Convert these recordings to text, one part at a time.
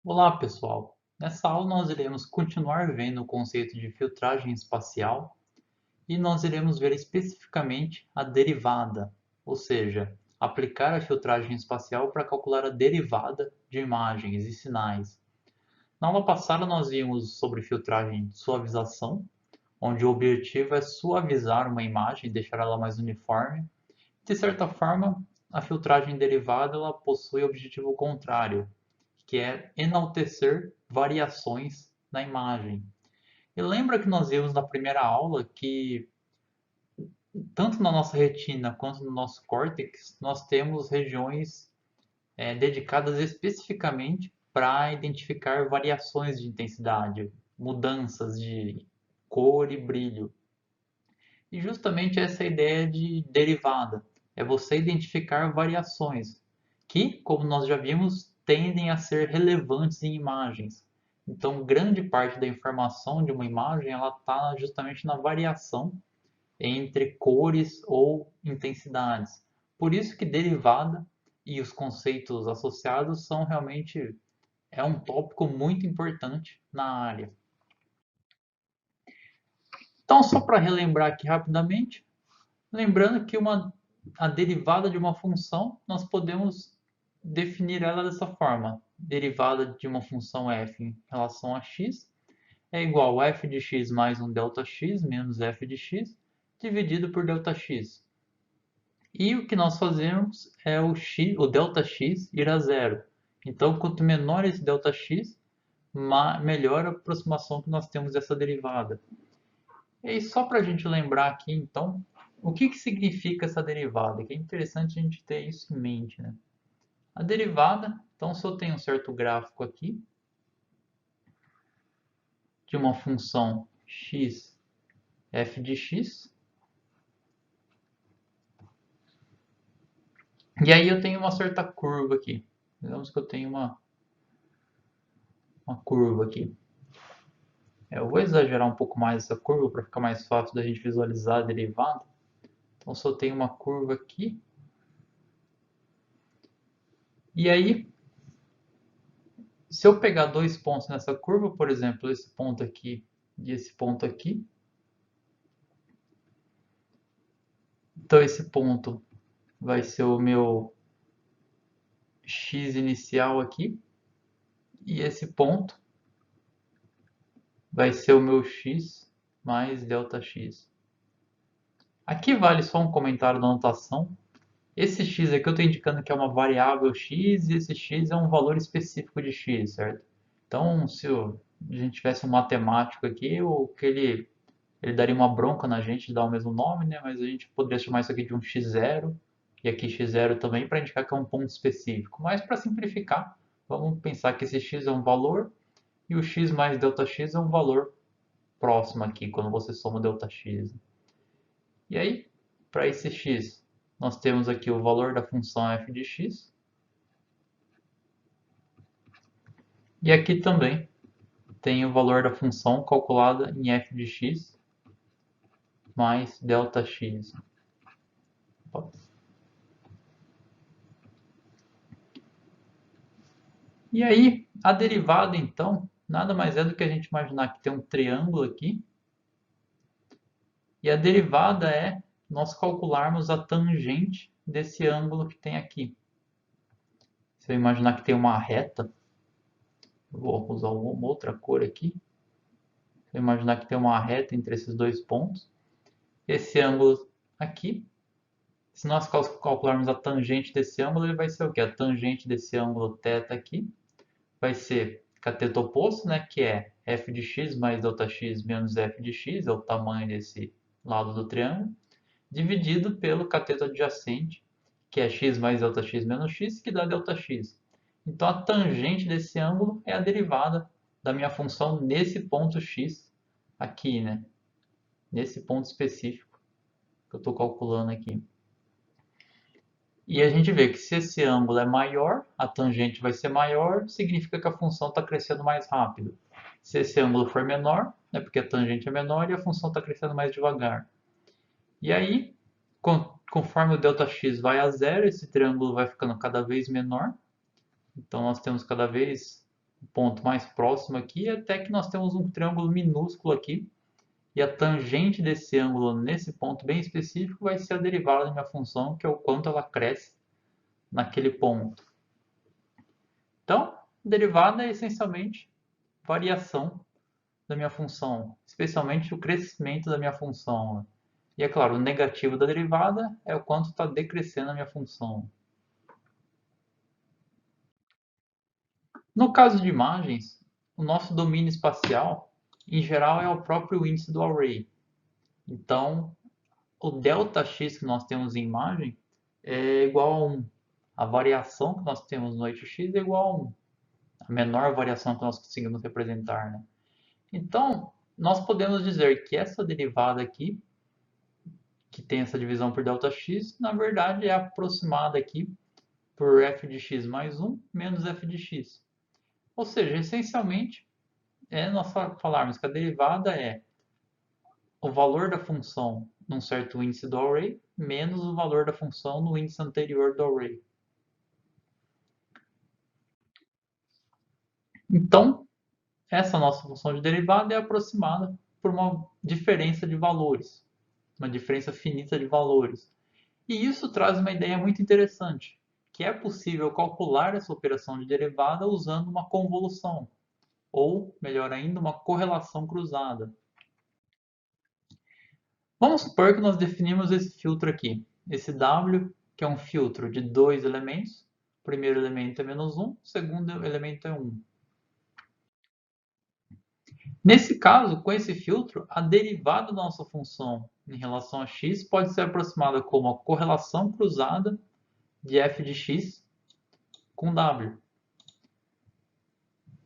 Olá, pessoal! Nessa aula nós iremos continuar vendo o conceito de filtragem espacial e nós iremos ver especificamente a derivada, ou seja, aplicar a filtragem espacial para calcular a derivada de imagens e sinais. Na aula passada nós vimos sobre filtragem de suavização, onde o objetivo é suavizar uma imagem e deixar ela mais uniforme. De certa forma, a filtragem derivada ela possui o objetivo contrário, que é enaltecer variações na imagem. E lembra que nós vimos na primeira aula que tanto na nossa retina quanto no nosso córtex nós temos regiões dedicadas especificamente para identificar variações de intensidade, mudanças de cor e brilho. E justamente essa é a ideia de derivada, é você identificar variações que, como nós já vimos, tendem a ser relevantes em imagens. Então, grande parte da informação de uma imagem ela está justamente na variação entre cores ou intensidades. Por isso que derivada e os conceitos associados são realmente um tópico muito importante na área. Então, só para relembrar aqui rapidamente, lembrando que a derivada de uma função, nós podemos definir ela dessa forma. Derivada de uma função f em relação a x é igual a f de x mais um ΔX menos f de x dividido por ΔX. E o que nós fazemos é o ΔX ir a zero. Então, quanto menor esse ΔX, melhor a aproximação que nós temos dessa derivada. E aí, só para a gente lembrar aqui, então, o que significa essa derivada? Que é interessante a gente ter isso em mente, né? A derivada, então, se eu tenho um certo gráfico aqui de uma função x f de x, e aí eu tenho uma certa curva aqui. Digamos que eu tenho uma curva aqui. Eu vou exagerar um pouco mais essa curva para ficar mais fácil da gente visualizar a derivada. Então, se eu tenho uma curva aqui, e aí se eu pegar dois pontos nessa curva, por exemplo, esse ponto aqui e esse ponto aqui, então esse ponto vai ser o meu x inicial aqui, e esse ponto vai ser o meu x mais ΔX. Aqui vale só um comentário da notação. Esse x aqui eu estou indicando que é uma variável x e esse x é um valor específico de x, certo? Então, se a gente tivesse um matemático aqui, o que ele daria uma bronca na gente de dar o mesmo nome, né? Mas a gente poderia chamar isso aqui de um x0 e aqui x0 também para indicar que é um ponto específico. Mas para simplificar, vamos pensar que esse x é um valor e o x mais ΔX é um valor próximo aqui, quando você soma ΔX. E aí, para esse x, nós temos aqui o valor da função f de x. E aqui também tem o valor da função calculada em f de x mais ΔX. E aí, a derivada, então, nada mais é do que a gente imaginar que tem um triângulo aqui. E a derivada é nós calcularmos a tangente desse ângulo que tem aqui. Se eu imaginar que tem uma reta, vou usar uma outra cor aqui. Se eu imaginar que tem uma reta entre esses dois pontos, esse ângulo aqui, se nós calcularmos a tangente desse ângulo, ele vai ser o quê? A tangente desse ângulo θ aqui vai ser cateto oposto, né, que é f de x mais ΔX menos f de x, é o tamanho desse lado do triângulo, dividido pelo cateto adjacente, que é x mais ΔX menos x, que dá ΔX. Então, a tangente desse ângulo é a derivada da minha função nesse ponto x aqui, né? Nesse ponto específico que eu estou calculando aqui. E a gente vê que se esse ângulo é maior, a tangente vai ser maior, significa que a função está crescendo mais rápido. Se esse ângulo for menor, é porque a tangente é menor e a função está crescendo mais devagar. E aí, conforme o ΔX vai a zero, esse triângulo vai ficando cada vez menor. Então nós temos cada vez o ponto mais próximo aqui, até que nós temos um triângulo minúsculo aqui, e a tangente desse ângulo nesse ponto bem específico vai ser a derivada da minha função, que é o quanto ela cresce naquele ponto. Então, derivada é essencialmente variação da minha função, especialmente o crescimento da minha função. E é claro, o negativo da derivada é o quanto está decrescendo a minha função. No caso de imagens, o nosso domínio espacial, em geral, é o próprio índice do array. Então, o ΔX que nós temos em imagem é igual a 1. A variação que nós temos no eixo x é igual a 1. A menor variação que nós conseguimos representar. Né? Então, nós podemos dizer que essa derivada aqui, que tem essa divisão por ΔX, na verdade é aproximada aqui por f de x mais 1 menos f de x. Ou seja, essencialmente, nós falarmos que a derivada é o valor da função num certo índice do array menos o valor da função no índice anterior do array. Então, essa nossa função de derivada é aproximada por uma diferença de valores, uma diferença finita de valores. E isso traz uma ideia muito interessante, que é possível calcular essa operação de derivada usando uma convolução, ou, melhor ainda, uma correlação cruzada. Vamos supor que nós definimos esse filtro aqui, esse W, que é um filtro de dois elementos. O primeiro elemento é menos 1, o segundo elemento é 1. Nesse caso, com esse filtro, a derivada da nossa função em relação a x pode ser aproximada como a correlação cruzada de f de x com w.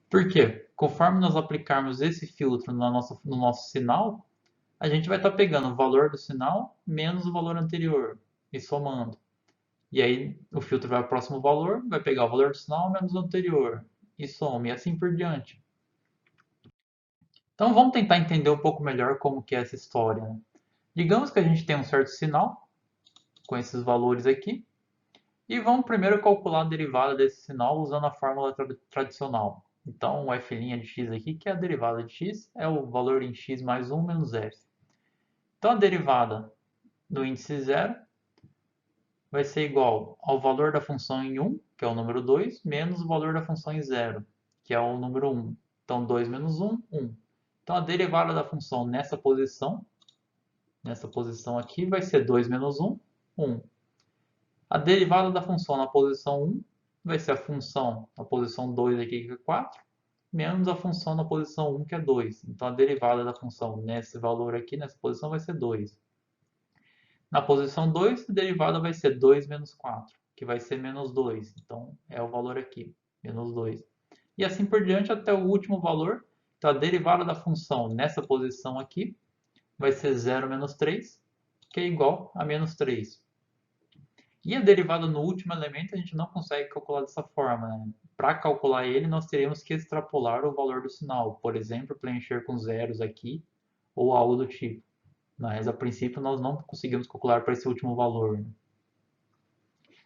Por quê? Conforme nós aplicarmos esse filtro no nosso sinal, a gente vai estar pegando o valor do sinal menos o valor anterior e somando. E aí o filtro vai ao próximo valor, vai pegar o valor do sinal menos o anterior e soma, e assim por diante. Então vamos tentar entender um pouco melhor como que é essa história. Né? Digamos que a gente tem um certo sinal, com esses valores aqui, e vamos primeiro calcular a derivada desse sinal usando a fórmula tradicional. Então o f' de x aqui, que é a derivada de x, é o valor em x mais 1 menos f. Então a derivada do índice 0 vai ser igual ao valor da função em 1, que é o número 2, menos o valor da função em 0, que é o número 1. Então 2 menos 1, 1. Então a derivada da função nessa posição aqui, vai ser 2 menos 1, 1. A derivada da função na posição 1 vai ser a função na posição 2 aqui, que é 4, menos a função na posição 1, que é 2. Então a derivada da função nesse valor aqui, nessa posição, vai ser 2. Na posição 2, a derivada vai ser 2 menos 4, que vai ser menos 2. Então é o valor aqui, menos 2. E assim por diante até o último valor. Então a derivada da função nessa posição aqui vai ser 0 menos 3, que é igual a menos 3. E a derivada no último elemento a gente não consegue calcular dessa forma. Né? Para calcular ele, nós teríamos que extrapolar o valor do sinal. Por exemplo, preencher com zeros aqui ou algo do tipo. Mas a princípio nós não conseguimos calcular para esse último valor. Né?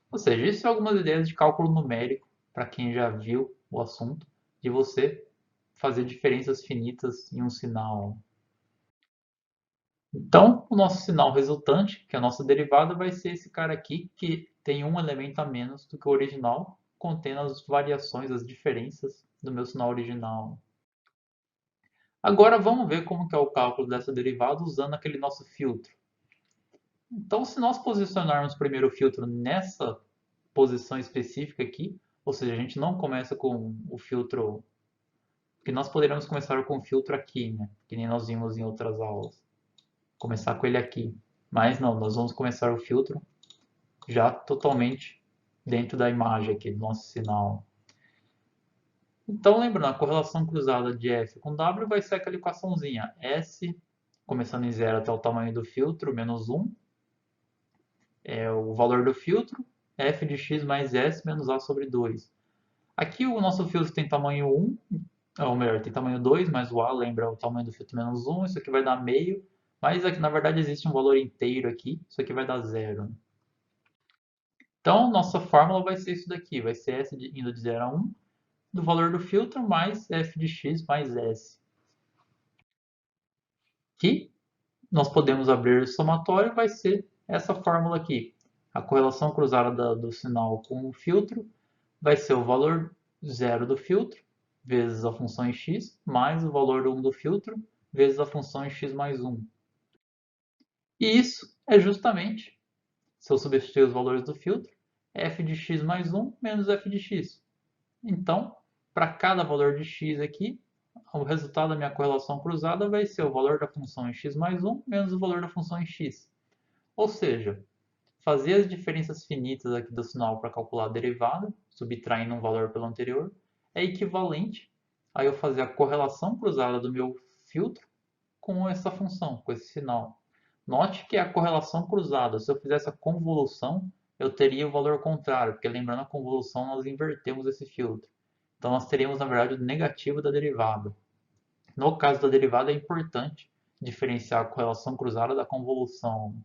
Ou seja, isso são algumas ideias de cálculo numérico, para quem já viu o assunto, de você fazer diferenças finitas em um sinal. Então, o nosso sinal resultante, que é a nossa derivada, vai ser esse cara aqui, que tem um elemento a menos do que o original, contendo as variações, as diferenças do meu sinal original. Agora vamos ver como que é o cálculo dessa derivada usando aquele nosso filtro. Então, se nós posicionarmos primeiro o filtro nessa posição específica aqui, ou seja, a gente não começa com o filtro, que nós poderíamos começar com o filtro aqui, né? Que nem nós vimos em outras aulas. Começar com ele aqui. Mas não, nós vamos começar o filtro já totalmente dentro da imagem aqui do nosso sinal. Então, lembrando, a correlação cruzada de F com W vai ser aquela equaçãozinha. S, começando em 0 até o tamanho do filtro, menos 1, é o valor do filtro, f de x mais s menos a sobre 2. Aqui o nosso filtro tem tamanho 1, ou melhor, tem tamanho 2, mas o a lembra o tamanho do filtro menos 1, isso aqui vai dar meio, mas aqui na verdade existe um valor inteiro aqui, isso aqui vai dar 0. Então, nossa fórmula vai ser isso daqui, vai ser s indo de 0 a 1, do valor do filtro mais f de x mais s. Que nós podemos abrir o somatório, vai ser essa fórmula aqui. A correlação cruzada do sinal com o filtro vai ser o valor zero do filtro vezes a função em x mais o valor 1 do filtro vezes a função em x mais 1. E isso é justamente, se eu substituir os valores do filtro, f de x mais 1 menos f de x. Então, para cada valor de x aqui, o resultado da minha correlação cruzada vai ser o valor da função em x mais 1 menos o valor da função em x. Ou seja, fazer as diferenças finitas aqui do sinal para calcular a derivada, subtraindo um valor pelo anterior, é equivalente a eu fazer a correlação cruzada do meu filtro com essa função, com esse sinal. Note que é a correlação cruzada. Se eu fizesse a convolução, eu teria o valor contrário, porque lembrando a convolução, nós invertemos esse filtro. Então nós teríamos, na verdade, o negativo da derivada. No caso da derivada, é importante diferenciar a correlação cruzada da convolução.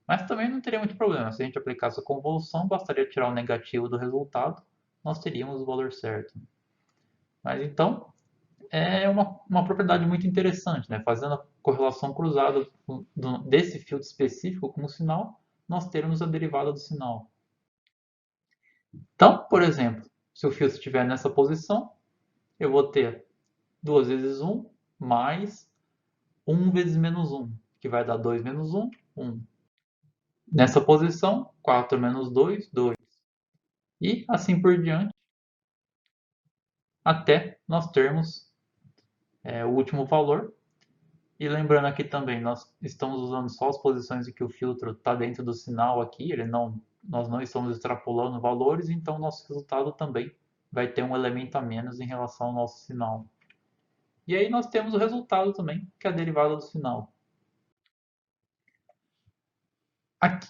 Mas também não teria muito problema. Se a gente aplicasse a convolução, bastaria tirar o negativo do resultado, nós teríamos o valor certo. Mas então, é uma propriedade muito interessante, né? Fazendo a correlação cruzada desse filtro específico com o sinal, nós termos a derivada do sinal. Então, por exemplo, se o filtro estiver nessa posição, eu vou ter 2 vezes 1 mais 1 vezes menos 1, que vai dar 2 menos 1, 1. Nessa posição, 4 menos 2, 2. E assim por diante, até nós termos o último valor. E lembrando aqui também, nós estamos usando só as posições em que o filtro está dentro do sinal aqui, nós não estamos extrapolando valores, então nosso resultado também vai ter um elemento a menos em relação ao nosso sinal. E aí nós temos o resultado também, que é a derivada do sinal. Aqui,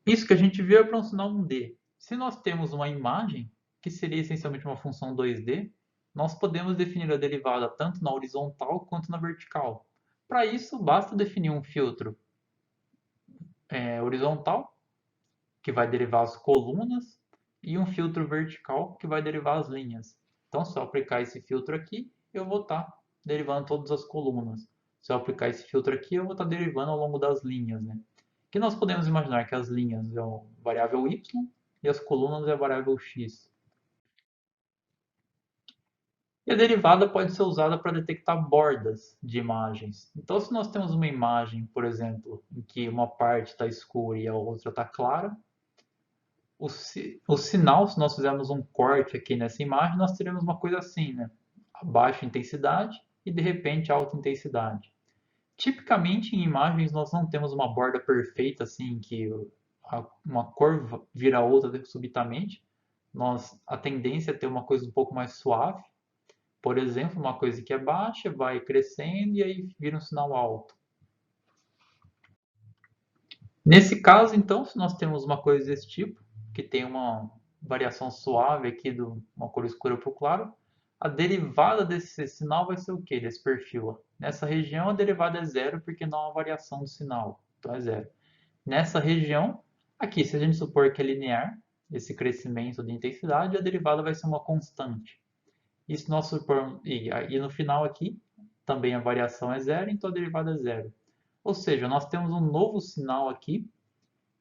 isso que a gente viu é para um sinal 1D. Se nós temos uma imagem, que seria essencialmente uma função 2D, nós podemos definir a derivada tanto na horizontal quanto na vertical. Para isso, basta definir um filtro horizontal, que vai derivar as colunas, e um filtro vertical, que vai derivar as linhas. Então, se eu aplicar esse filtro aqui, eu vou estar derivando todas as colunas. Se eu aplicar esse filtro aqui, eu vou estar derivando ao longo das linhas, né? Que nós podemos imaginar que as linhas é a variável y e as colunas é a variável x. E a derivada pode ser usada para detectar bordas de imagens. Então, se nós temos uma imagem, por exemplo, em que uma parte está escura e a outra está clara, o sinal, se nós fizermos um corte aqui nessa imagem, nós teremos uma coisa assim, né? A baixa intensidade e de repente alta intensidade. Tipicamente em imagens nós não temos uma borda perfeita assim que uma cor vira outra subitamente. A tendência é ter uma coisa um pouco mais suave. Por exemplo, uma coisa que é baixa vai crescendo e aí vira um sinal alto. Nesse caso, então, se nós temos uma coisa desse tipo, que tem uma variação suave aqui de uma cor escura para o claro, a derivada desse sinal vai ser o quê? Desse perfil. Nessa região, a derivada é zero, porque não há variação do sinal. Então, é zero. Nessa região, aqui, se a gente supor que é linear, esse crescimento de intensidade, a derivada vai ser uma constante. E se nós supormos, e no final aqui, também a variação é zero, então a derivada é zero. Ou seja, nós temos um novo sinal aqui,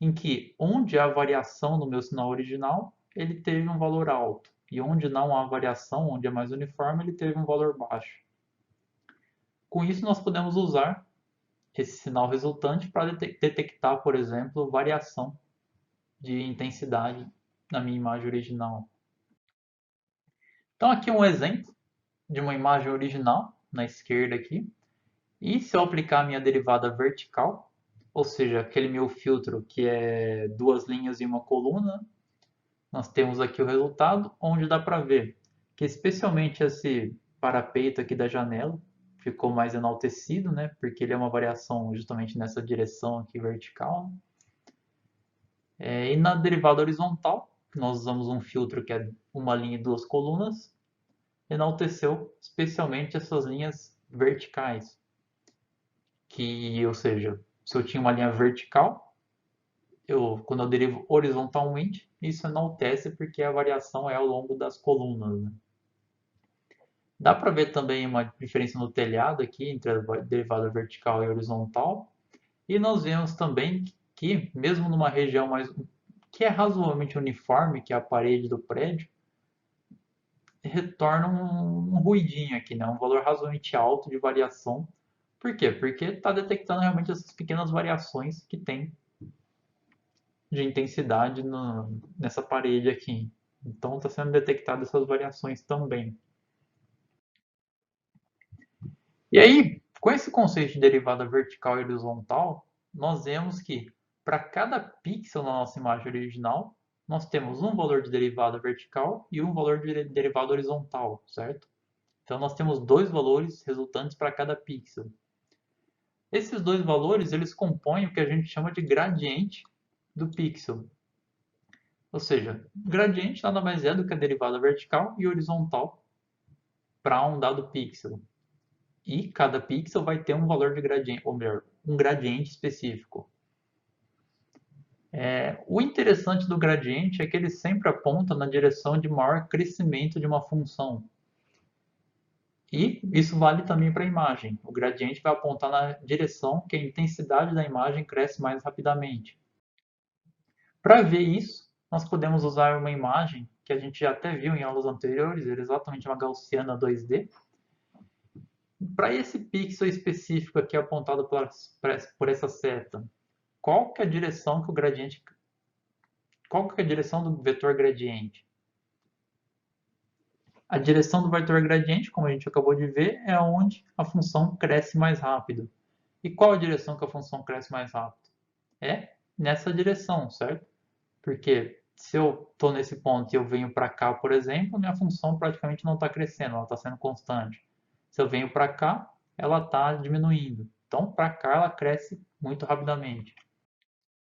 em que onde há variação no meu sinal original, ele teve um valor alto. E onde não há variação, onde é mais uniforme, ele teve um valor baixo. Com isso, nós podemos usar esse sinal resultante para detectar, por exemplo, variação de intensidade na minha imagem original. Então, aqui um exemplo de uma imagem original, na esquerda aqui. E se eu aplicar a minha derivada vertical, ou seja, aquele meu filtro que é duas linhas e uma coluna, nós temos aqui o resultado, onde dá para ver que especialmente esse parapeito aqui da janela ficou mais enaltecido, né? Porque ele é uma variação justamente nessa direção aqui vertical. E na derivada horizontal, nós usamos um filtro que é uma linha e duas colunas, enalteceu especialmente essas linhas verticais, que, ou seja, se eu tinha uma linha vertical, quando eu derivo horizontalmente, isso enaltece porque a variação é ao longo das colunas, né? Dá para ver também uma diferença no telhado aqui entre a derivada vertical e horizontal. E nós vemos também que, mesmo numa região que é razoavelmente uniforme, que é a parede do prédio, retorna um ruidinho aqui, né? Um valor razoavelmente alto de variação. Por quê? Porque está detectando realmente essas pequenas variações que tem de intensidade nessa parede aqui. Então está sendo detectadas essas variações também. E aí, com esse conceito de derivada vertical e horizontal, nós vemos que para cada pixel na nossa imagem original, nós temos um valor de derivada vertical e um valor de derivada horizontal, certo? Então nós temos dois valores resultantes para cada pixel. Esses dois valores eles compõem o que a gente chama de gradiente do pixel. Ou seja, gradiente nada mais é do que a derivada vertical e horizontal para um dado pixel. E cada pixel vai ter um valor de gradiente, ou melhor, um gradiente específico. O interessante do gradiente é que ele sempre aponta na direção de maior crescimento de uma função. E isso vale também para a imagem. O gradiente vai apontar na direção que a intensidade da imagem cresce mais rapidamente. Para ver isso, nós podemos usar uma imagem que a gente já até viu em aulas anteriores, exatamente uma gaussiana 2D. Para esse pixel específico aqui apontado por essa seta, qual que é a direção que o gradiente, qual que é a direção do vetor gradiente? A direção do vetor gradiente, como a gente acabou de ver, é onde a função cresce mais rápido. E qual a direção que a função cresce mais rápido? É nessa direção, certo? Porque se eu estou nesse ponto e eu venho para cá, por exemplo, minha função praticamente não está crescendo, ela está sendo constante. Se eu venho para cá, ela está diminuindo. Então, para cá, ela cresce muito rapidamente.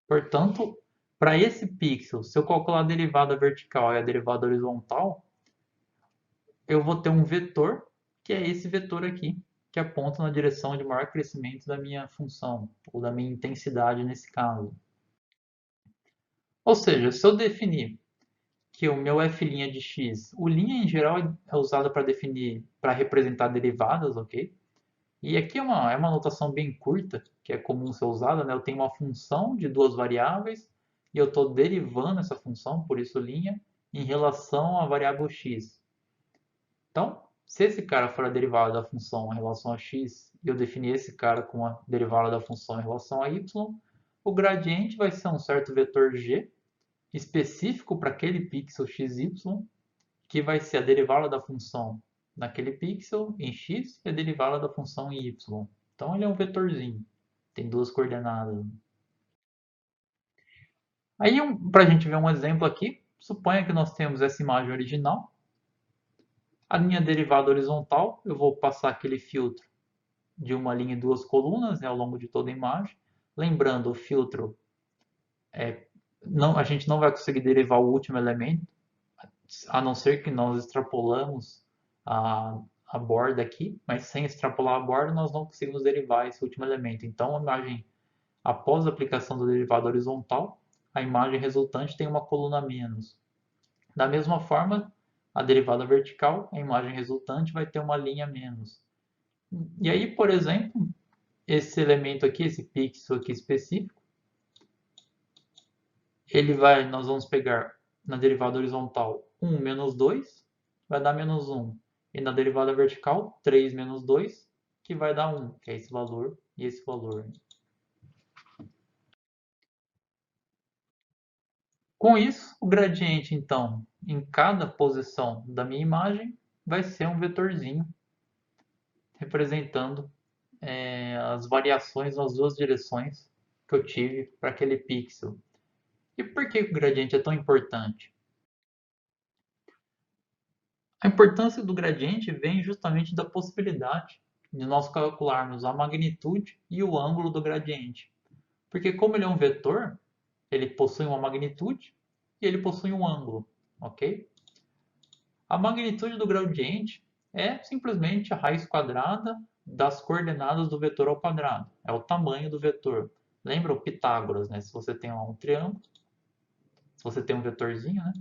Portanto, para esse pixel, se eu calcular a derivada vertical e a derivada horizontal, eu vou ter um vetor, que é esse vetor aqui, que aponta na direção de maior crescimento da minha função, ou da minha intensidade nesse caso. Ou seja, se eu definir que o meu f' de x, o linha em geral é usado para definir, para representar derivadas, ok? E aqui é uma notação bem curta, que é comum ser usada, né? Eu tenho uma função de duas variáveis e eu estou derivando essa função, por isso linha, em relação à variável x. Então, se esse cara for a derivada da função em relação a x e eu definir esse cara com a derivada da função em relação a y, o gradiente vai ser um certo vetor g específico para aquele pixel xy, que vai ser a derivada da função naquele pixel em x e a derivada da função em y. Então ele é um vetorzinho, tem duas coordenadas. Aí, para a gente ver um exemplo aqui, suponha que nós temos essa imagem original. A linha derivada horizontal, eu vou passar aquele filtro de uma linha e duas colunas, né, ao longo de toda a imagem. Lembrando, o filtro, a gente não vai conseguir derivar o último elemento, a não ser que nós extrapolamos a borda aqui, mas sem extrapolar a borda nós não conseguimos derivar esse último elemento. Então, a imagem, após a aplicação do derivado horizontal, a imagem resultante tem uma coluna a menos. Da mesma forma, a derivada vertical, a imagem resultante vai ter uma linha a menos. E aí, por exemplo, esse elemento aqui, esse pixel aqui específico, nós vamos pegar na derivada horizontal 1 menos 2, vai dar menos 1. E na derivada vertical, 3 menos 2, que vai dar 1, que é esse valor e esse valor. Com isso, o gradiente, então, em cada posição da minha imagem, vai ser um vetorzinho representando as variações nas duas direções que eu tive para aquele pixel. E por que o gradiente é tão importante? A importância do gradiente vem justamente da possibilidade de nós calcularmos a magnitude e o ângulo do gradiente. Porque como ele é um vetor, ele possui uma magnitude e ele possui um ângulo, ok? A magnitude do gradiente é simplesmente a raiz quadrada das coordenadas do vetor ao quadrado. É o tamanho do vetor. Lembra o Pitágoras, né? Se você tem um triângulo, se você tem um vetorzinho, né?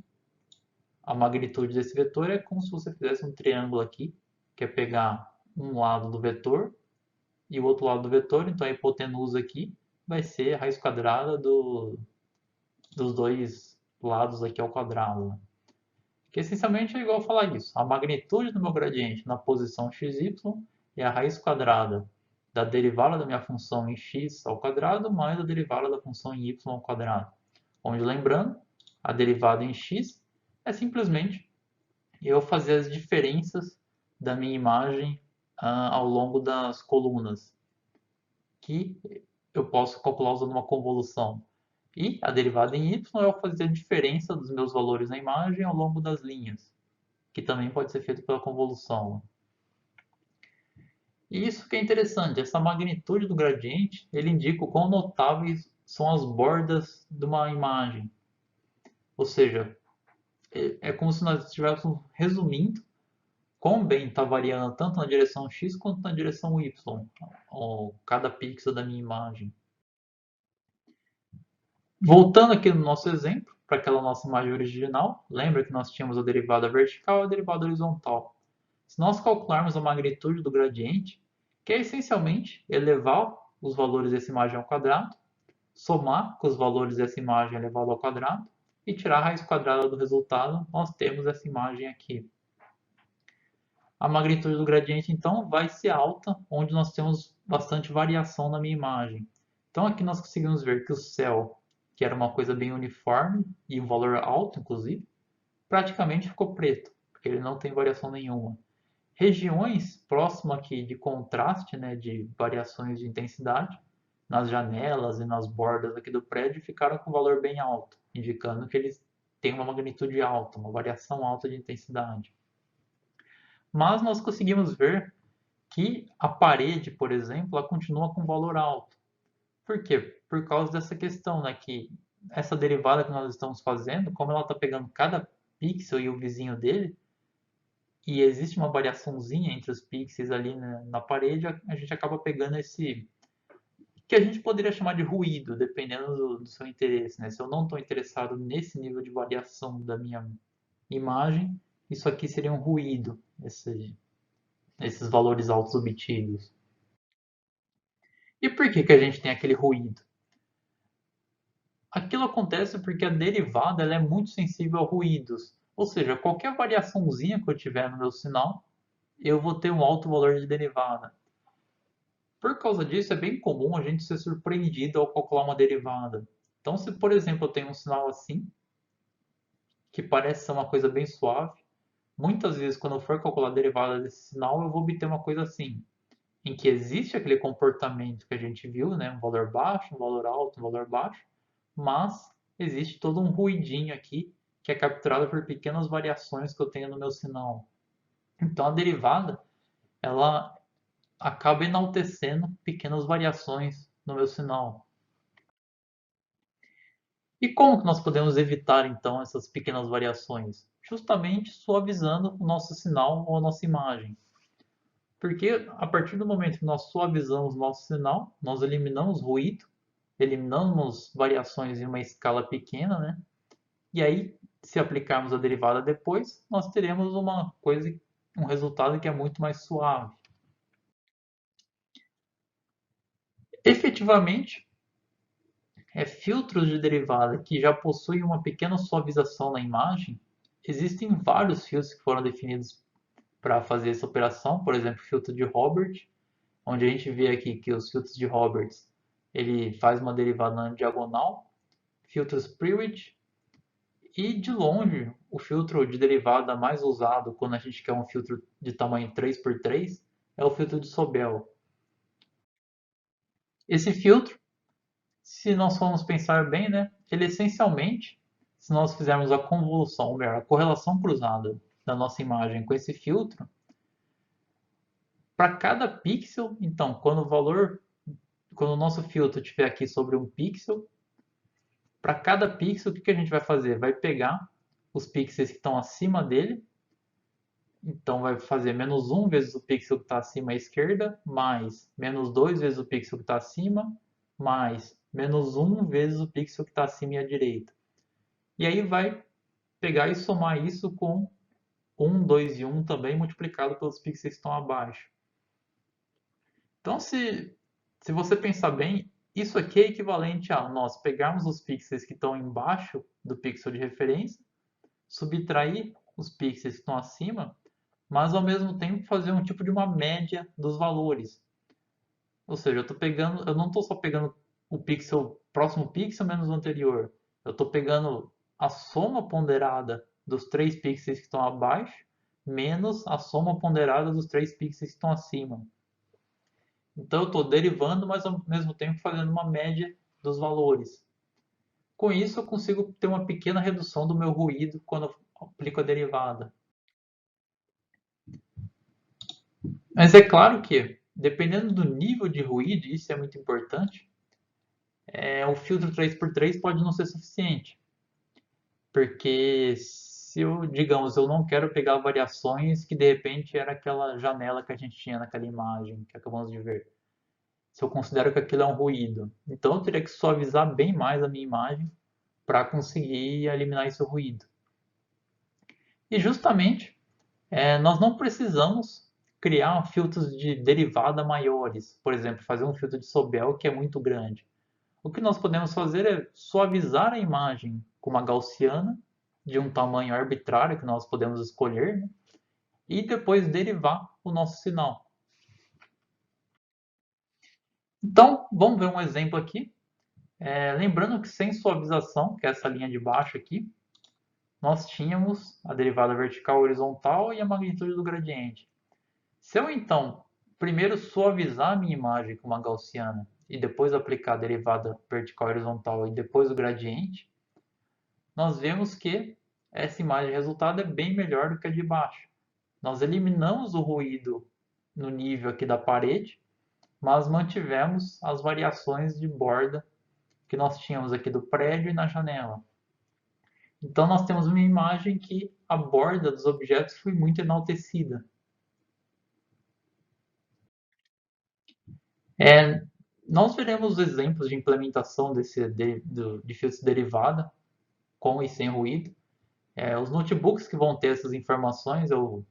A magnitude desse vetor é como se você fizesse um triângulo aqui, que é pegar um lado do vetor e o outro lado do vetor, então a hipotenusa aqui vai ser a raiz quadrada dos dois lados aqui ao quadrado. Que essencialmente é igual a falar isso. A magnitude do meu gradiente na posição xy é a raiz quadrada da derivada da minha função em x ao quadrado mais a derivada da função em y ao quadrado. Onde, lembrando, a derivada em x é simplesmente eu fazer as diferenças da minha imagem ao longo das colunas, que eu posso calcular usando uma convolução. E a derivada em y é eu fazer a diferença dos meus valores na imagem ao longo das linhas, que também pode ser feito pela convolução. E isso que é interessante, essa magnitude do gradiente, ele indica o quão notáveis são as bordas de uma imagem. Ou seja, é como se nós estivéssemos resumindo quão bem está variando tanto na direção x quanto na direção y, cada pixel da minha imagem. Voltando aqui no nosso exemplo, para aquela nossa imagem original, lembra que nós tínhamos a derivada vertical e a derivada horizontal. Se nós calcularmos a magnitude do gradiente, que é essencialmente elevar os valores dessa imagem ao quadrado, somar com os valores dessa imagem elevado ao quadrado e tirar a raiz quadrada do resultado, nós temos essa imagem aqui. A magnitude do gradiente, então, vai ser alta, onde nós temos bastante variação na minha imagem. Então, aqui nós conseguimos ver que o céu, que era uma coisa bem uniforme e um valor alto, inclusive, praticamente ficou preto, porque ele não tem variação nenhuma. Regiões próximas aqui de contraste, né, de variações de intensidade, nas janelas e nas bordas aqui do prédio ficaram com valor bem alto, indicando que eles têm uma magnitude alta, uma variação alta de intensidade. Mas nós conseguimos ver que a parede, por exemplo, ela continua com valor alto. Por quê? Por causa dessa questão, né, que essa derivada que nós estamos fazendo, como ela está pegando cada pixel e o vizinho dele, e existe uma variaçãozinha entre os pixels ali na parede, a gente acaba pegando esse que a gente poderia chamar de ruído, dependendo do seu interesse, né? Se eu não estou interessado nesse nível de variação da minha imagem, isso aqui seria um ruído, esses valores altos obtidos. E por que a gente tem aquele ruído? Aquilo acontece porque a derivada ela é muito sensível a ruídos. Ou seja, qualquer variaçãozinha que eu tiver no meu sinal, eu vou ter um alto valor de derivada. Por causa disso, é bem comum a gente ser surpreendido ao calcular uma derivada. Então, se por exemplo eu tenho um sinal assim, que parece ser uma coisa bem suave, muitas vezes quando eu for calcular a derivada desse sinal, eu vou obter uma coisa assim, em que existe aquele comportamento que a gente viu, né? Um valor baixo, um valor alto, um valor baixo, mas existe todo um ruidinho aqui que é capturado por pequenas variações que eu tenho no meu sinal. Então a derivada ela acaba enaltecendo pequenas variações no meu sinal. E como que nós podemos evitar então essas pequenas variações? Justamente suavizando o nosso sinal ou a nossa imagem. Porque a partir do momento que nós suavizamos o nosso sinal, nós eliminamos ruído, eliminamos variações em uma escala pequena, né? E aí, se aplicarmos a derivada depois, nós teremos uma coisa, um resultado que é muito mais suave. Efetivamente, filtros de derivada que já possuem uma pequena suavização na imagem, existem vários filtros que foram definidos para fazer essa operação, por exemplo, o filtro de Hilbert, onde a gente vê aqui que os filtros de Hilbert ele faz uma derivada na diagonal, filtros Prewitt, e de longe o filtro de derivada mais usado quando a gente quer um filtro de tamanho 3x3 é o filtro de Sobel. Esse filtro, se nós formos pensar bem, né, ele essencialmente, se nós fizermos a convolução, ou melhor, a correlação cruzada da nossa imagem com esse filtro, para cada pixel, então, quando o nosso filtro estiver aqui sobre um pixel, para cada pixel, o que a gente vai fazer? Vai pegar os pixels que estão acima dele, então vai fazer menos 1 vezes o pixel que está acima à esquerda, mais menos 2 vezes o pixel que está acima, mais menos 1 vezes o pixel que está acima e à direita. E aí vai pegar e somar isso com 1, 2 e 1 também multiplicado pelos pixels que estão abaixo. Então, se você pensar bem, isso aqui é equivalente a nós pegarmos os pixels que estão embaixo do pixel de referência, subtrair os pixels que estão acima, mas ao mesmo tempo fazer um tipo de uma média dos valores. Ou seja, eu não estou só pegando o próximo pixel menos o anterior. Eu estou pegando a soma ponderada dos 3 pixels que estão abaixo, menos a soma ponderada dos 3 pixels que estão acima. Então eu estou derivando, mas ao mesmo tempo fazendo uma média dos valores. Com isso, eu consigo ter uma pequena redução do meu ruído quando eu aplico a derivada. Mas é claro que, dependendo do nível de ruído, isso é muito importante, o filtro 3x3 pode não ser suficiente. Porque se eu, digamos, eu não quero pegar variações que de repente era aquela janela que a gente tinha naquela imagem que acabamos de ver. Se eu considero que aquilo é um ruído. Então eu teria que suavizar bem mais a minha imagem para conseguir eliminar esse ruído. E justamente, nós não precisamos criar filtros de derivada maiores. Por exemplo, fazer um filtro de Sobel que é muito grande. O que nós podemos fazer é suavizar a imagem com uma gaussiana de um tamanho arbitrário que nós podemos escolher, né? E depois derivar o nosso sinal. Então, vamos ver um exemplo aqui. Lembrando que sem suavização, que é essa linha de baixo aqui, nós tínhamos a derivada vertical horizontal e a magnitude do gradiente. Se eu então primeiro suavizar a minha imagem com uma gaussiana e depois aplicar a derivada vertical horizontal e depois o gradiente, nós vemos que essa imagem resultado é bem melhor do que a de baixo. Nós eliminamos o ruído no nível aqui da parede, mas mantivemos as variações de borda que nós tínhamos aqui do prédio e na janela. Então nós temos uma imagem que a borda dos objetos foi muito enaltecida. É, nós veremos exemplos de implementação de filtros derivada com e sem ruído. Os notebooks que vão ter essas informações é o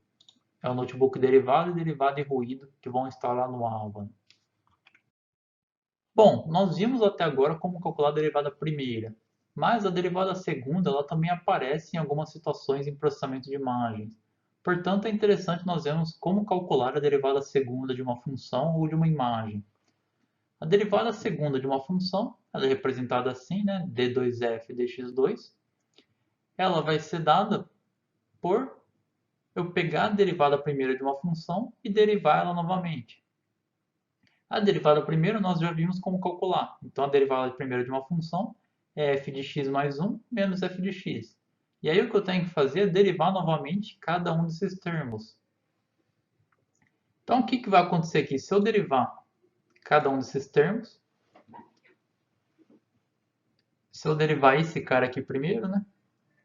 notebook derivado e derivado e ruído que vão estar lá no ALVA. Bom, nós vimos até agora como calcular a derivada primeira, mas a derivada segunda ela também aparece em algumas situações em processamento de imagens. Portanto, é interessante nós vermos como calcular a derivada segunda de uma função ou de uma imagem. A derivada segunda de uma função, ela é representada assim, né? d2f dx2. Ela vai ser dada por eu pegar a derivada primeira de uma função e derivar ela novamente. A derivada primeira nós já vimos como calcular. Então a derivada primeira de uma função é f de x mais 1 menos f de x. E aí o que eu tenho que fazer é derivar novamente cada um desses termos. Então o que vai acontecer aqui? Se eu derivar cada um desses termos, se eu derivar esse cara aqui primeiro, né?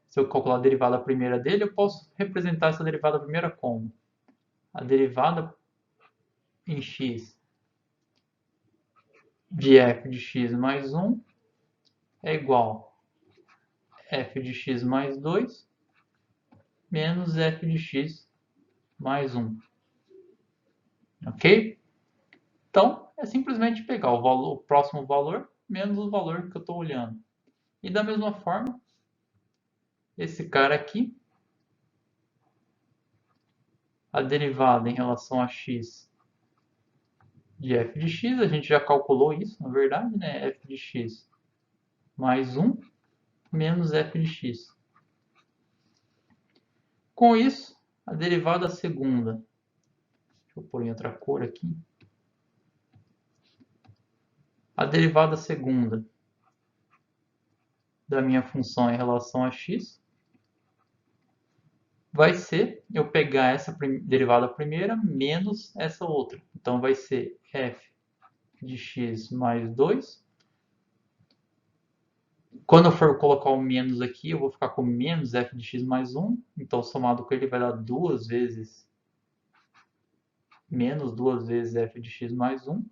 Se eu calcular a derivada primeira dele, eu posso representar essa derivada primeira como a derivada em x de f de x mais 1 é igual a f de x mais 2 menos f de x mais 1. Ok? Então, é simplesmente pegar o próximo valor menos o valor que eu estou olhando. E da mesma forma, esse cara aqui, a derivada em relação a x de f de x, a gente já calculou isso, na verdade, né? F de x mais 1 menos f de x. Com isso, a derivada segunda, deixa eu pôr em outra cor aqui, a derivada segunda da minha função em relação a x vai ser eu pegar essa derivada primeira menos essa outra. Então vai ser f de x mais 2. Quando eu for colocar o menos aqui, eu vou ficar com menos f de x mais 1. Então somado com ele vai dar menos 2 vezes f de x mais 1.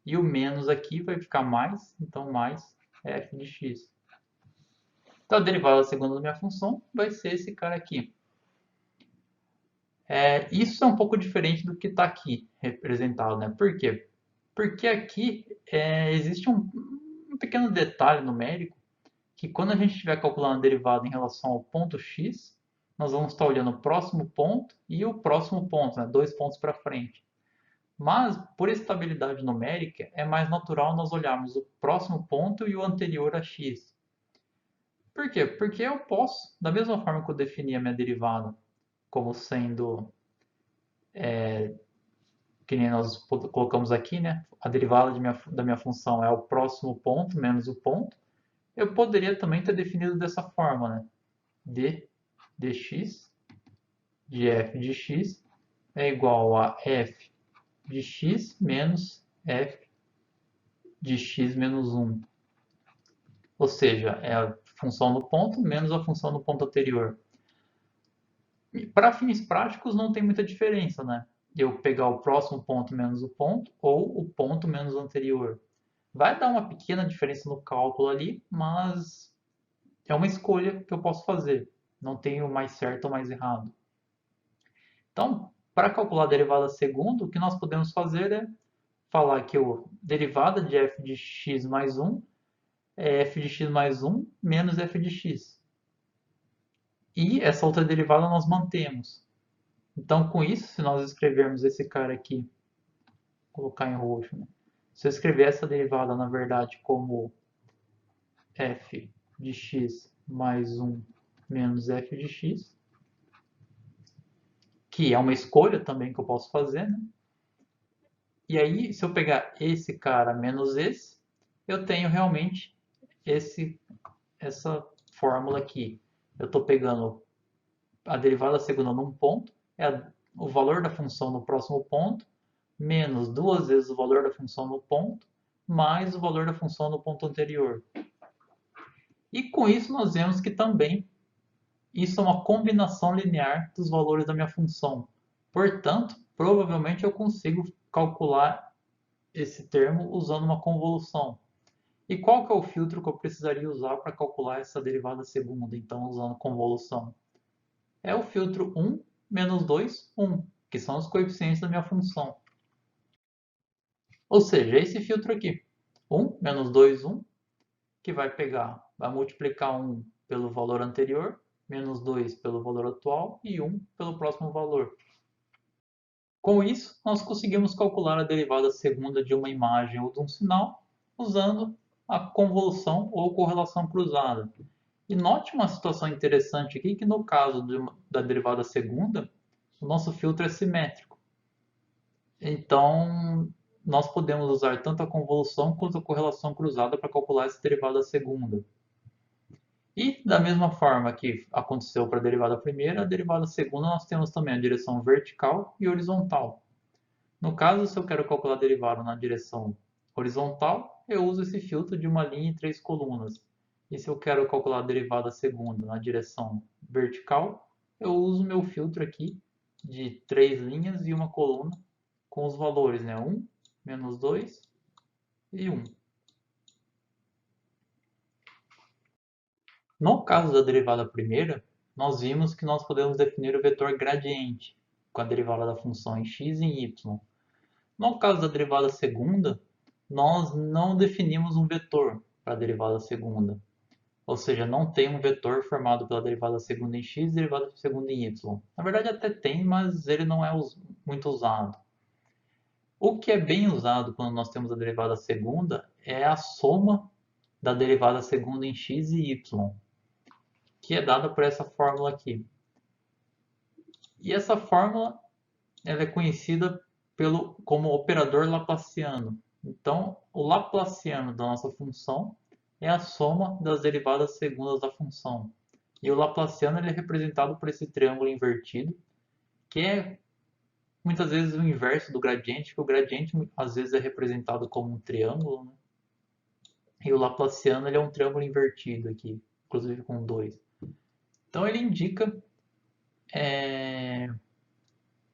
E o menos aqui vai ficar mais, então mais f de x. Então a derivada segunda da minha função vai ser esse cara aqui. Isso é um pouco diferente do que está aqui representado, né? Por quê? Porque aqui existe um pequeno detalhe numérico que quando a gente estiver calculando a derivada em relação ao ponto x, nós vamos estar olhando o próximo ponto e o próximo ponto, né? 2 pontos para frente. Mas, por estabilidade numérica, é mais natural nós olharmos o próximo ponto e o anterior a x. Por quê? Porque eu posso, da mesma forma que eu defini a minha derivada como sendo, que nem nós colocamos aqui, né? A derivada da minha função é o próximo ponto menos o ponto. Eu poderia também ter definido dessa forma, né? d dx de f de x é igual a f de x menos f de x menos 1. Ou seja, é a função no ponto menos a função no ponto anterior. Para fins práticos não tem muita diferença, né? Eu pegar o próximo ponto menos o ponto ou o ponto menos o anterior. Vai dar uma pequena diferença no cálculo ali, mas é uma escolha que eu posso fazer. Não tenho mais certo ou mais errado. Então, para calcular a derivada segunda, o que nós podemos fazer é falar que a derivada de f de x mais 1 é f de x mais 1 menos f de x. E essa outra derivada nós mantemos. Então, com isso, se nós escrevermos esse cara aqui, vou colocar em roxo, né? Se eu escrever essa derivada, na verdade, como f de x mais 1 menos f de x, que é uma escolha também que eu posso fazer, né? E aí, se eu pegar esse cara menos esse, eu tenho realmente essa fórmula aqui. Eu estou pegando a derivada segunda num ponto, o valor da função no próximo ponto, menos duas vezes o valor da função no ponto, mais o valor da função no ponto anterior. E com isso nós vemos que também isso é uma combinação linear dos valores da minha função. Portanto, provavelmente eu consigo calcular esse termo usando uma convolução. E qual que é o filtro que eu precisaria usar para calcular essa derivada segunda, então usando convolução? É o filtro 1 menos 2, 1, que são os coeficientes da minha função. Ou seja, esse filtro aqui, 1 menos 2, 1, que vai multiplicar 1 pelo valor anterior, menos 2 pelo valor atual e 1 pelo próximo valor. Com isso, nós conseguimos calcular a derivada segunda de uma imagem ou de um sinal usando a convolução ou correlação cruzada. E note uma situação interessante aqui, que no caso da derivada segunda, o nosso filtro é simétrico. Então, nós podemos usar tanto a convolução quanto a correlação cruzada para calcular essa derivada segunda. E da mesma forma que aconteceu para a derivada primeira, a derivada segunda nós temos também a direção vertical e horizontal. No caso, se eu quero calcular a derivada na direção horizontal, eu uso esse filtro de uma linha e 3 colunas. E se eu quero calcular a derivada segunda na direção vertical, eu uso meu filtro aqui de 3 linhas e uma coluna com os valores, né? 1, menos 2 e 1. No caso da derivada primeira, nós vimos que nós podemos definir o vetor gradiente com a derivada da função em x e em y. No caso da derivada segunda, nós não definimos um vetor para a derivada segunda. Ou seja, não tem um vetor formado pela derivada segunda em x e derivada segunda em y. Na verdade até tem, mas ele não é muito usado. O que é bem usado quando nós temos a derivada segunda é a soma da derivada segunda em x e y, que é dada por essa fórmula aqui. E essa fórmula ela é conhecida como operador laplaciano. Então, o laplaciano da nossa função é a soma das derivadas segundas da função. E o laplaciano ele é representado por esse triângulo invertido, que é muitas vezes o inverso do gradiente, que o gradiente às vezes é representado como um triângulo, né? E o laplaciano ele é um triângulo invertido aqui, inclusive com dois. Então ele indica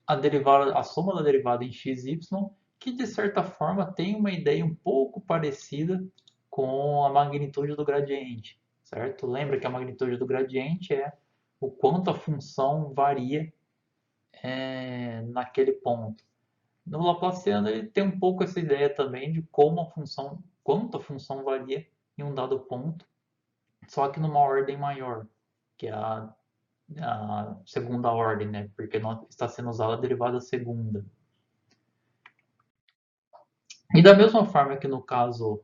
a soma da derivada em x, y, que de certa forma tem uma ideia um pouco parecida com a magnitude do gradiente, certo? Lembra que a magnitude do gradiente é o quanto a função varia naquele ponto. No Laplaciano ele tem um pouco essa ideia também de como a função, quanto a função varia em um dado ponto, só que numa ordem maior, que é a segunda ordem, né? Porque não está sendo usada a derivada segunda. E da mesma forma que no caso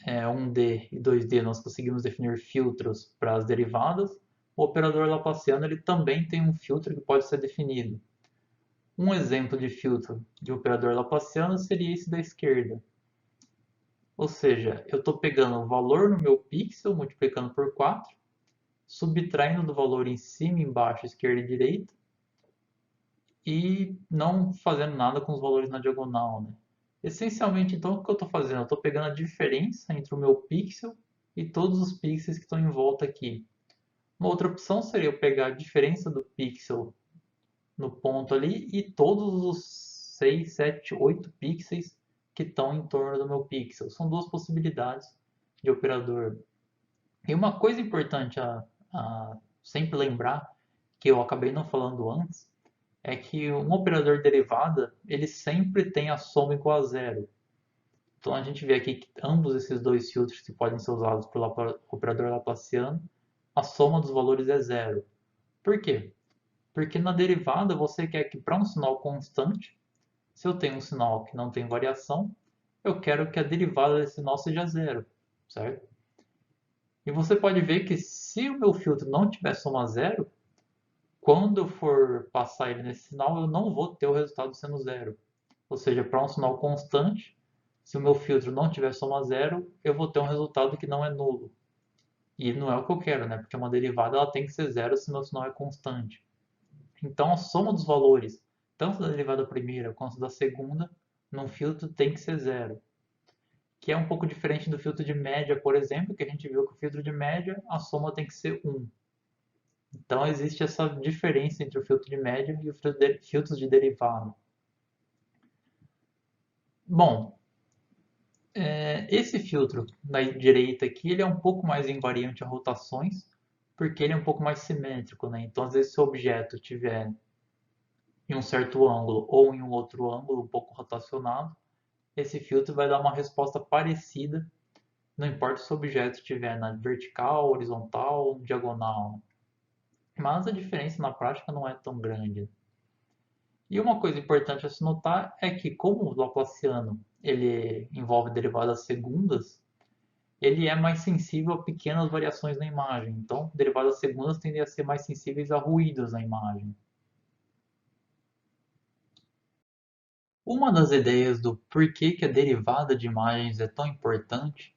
1D e 2D nós conseguimos definir filtros para as derivadas, o operador Laplaciano ele também tem um filtro que pode ser definido. Um exemplo de filtro de operador Laplaciano seria esse da esquerda. Ou seja, eu estou pegando o valor no meu pixel, multiplicando por 4, subtraindo do valor em cima, embaixo, esquerda e direita, e não fazendo nada com os valores na diagonal, né? Essencialmente, então, o que eu estou fazendo? Eu estou pegando a diferença entre o meu pixel e todos os pixels que estão em volta aqui. Uma outra opção seria eu pegar a diferença do pixel no ponto ali e todos os 6, 7, 8 pixels que estão em torno do meu pixel. São duas possibilidades de operador. E uma coisa importante a sempre lembrar, que eu acabei não falando antes, é que um operador derivada ele sempre tem a soma igual a zero. Então a gente vê aqui que ambos esses dois filtros que podem ser usados pelo operador Laplaciano, a soma dos valores é zero. Por quê? Porque na derivada você quer que para um sinal constante, se eu tenho um sinal que não tem variação, eu quero que a derivada desse sinal seja zero, certo? E você pode ver que se o meu filtro não tiver soma zero, quando eu for passar ele nesse sinal, eu não vou ter o resultado sendo zero. Ou seja, para um sinal constante, se o meu filtro não tiver soma zero, eu vou ter um resultado que não é nulo. E não é o que eu quero, né? Porque uma derivada ela tem que ser zero se o meu sinal é constante. Então a soma dos valores, tanto da derivada primeira quanto da segunda, num filtro tem que ser zero. Que é um pouco diferente do filtro de média, por exemplo, que a gente viu que o filtro de média, a soma tem que ser 1. Então existe essa diferença entre o filtro de média e os filtros de derivada. Bom, esse filtro na direita aqui, ele é um pouco mais invariante a rotações, porque ele é um pouco mais simétrico, né? Então, às vezes, se o objeto estiver em um certo ângulo ou em um outro ângulo um pouco rotacionado, esse filtro vai dar uma resposta parecida, não importa se o objeto estiver na vertical, horizontal ou diagonal. Mas a diferença na prática não é tão grande. E uma coisa importante a se notar é que, como o Laplaciano ele envolve derivadas segundas, ele é mais sensível a pequenas variações na imagem. Então, derivadas segundas tendem a ser mais sensíveis a ruídos na imagem. Uma das ideias do porquê que a derivada de imagens é tão importante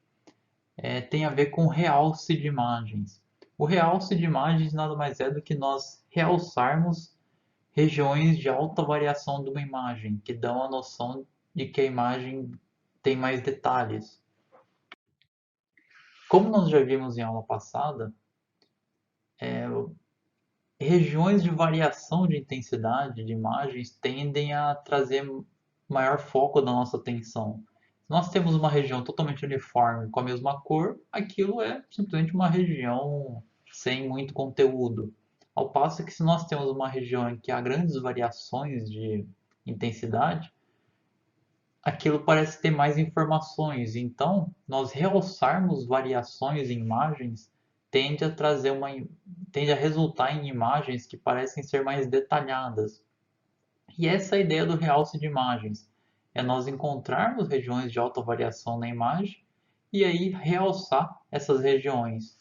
tem a ver com o realce de imagens. O realce de imagens nada mais é do que nós realçarmos regiões de alta variação de uma imagem, que dão a noção de que a imagem tem mais detalhes. Como nós já vimos em aula passada, regiões de variação de intensidade de imagens tendem a trazer maior foco da nossa atenção. Se nós temos uma região totalmente uniforme com a mesma cor, aquilo é simplesmente uma região sem muito conteúdo. Ao passo que se nós temos uma região em que há grandes variações de intensidade, aquilo parece ter mais informações. Então, nós realçarmos variações em imagens tende a trazer tende a resultar em imagens que parecem ser mais detalhadas. E essa é a ideia do realce de imagens. É nós encontrarmos regiões de alta variação na imagem e aí realçar essas regiões.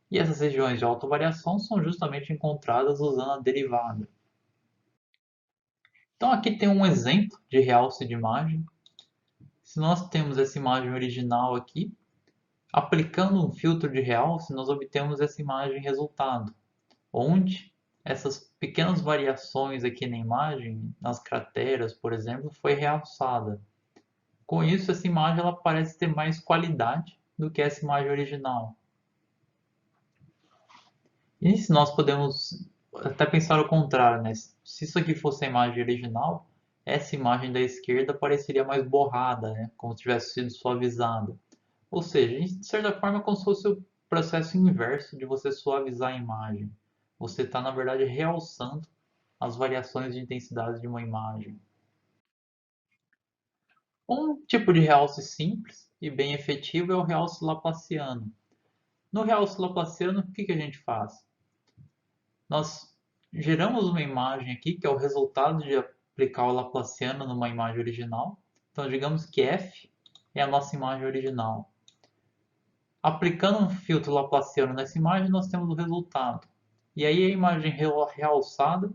E essas regiões de alta variação são justamente encontradas usando a derivada. Então aqui tem um exemplo de realce de imagem. Se nós temos essa imagem original aqui, aplicando um filtro de realce, nós obtemos essa imagem resultado, onde essas pequenas variações aqui na imagem, nas crateras, por exemplo, foi realçada. Com isso, essa imagem ela parece ter mais qualidade do que essa imagem original. E se nós podemos até pensar o contrário, né? Se isso aqui fosse a imagem original, essa imagem da esquerda pareceria mais borrada, né? Como se tivesse sido suavizada. Ou seja, de certa forma, é como se fosse o processo inverso de você suavizar a imagem. Você está, na verdade, realçando as variações de intensidade de uma imagem. Um tipo de realce simples e bem efetivo é o realce laplaciano. No realce laplaciano, o que a gente faz? Nós geramos uma imagem aqui, que é o resultado de aplicar o laplaciano numa imagem original. Então, digamos que f é a nossa imagem original. Aplicando um filtro laplaciano nessa imagem, nós temos o resultado. E aí a imagem realçada,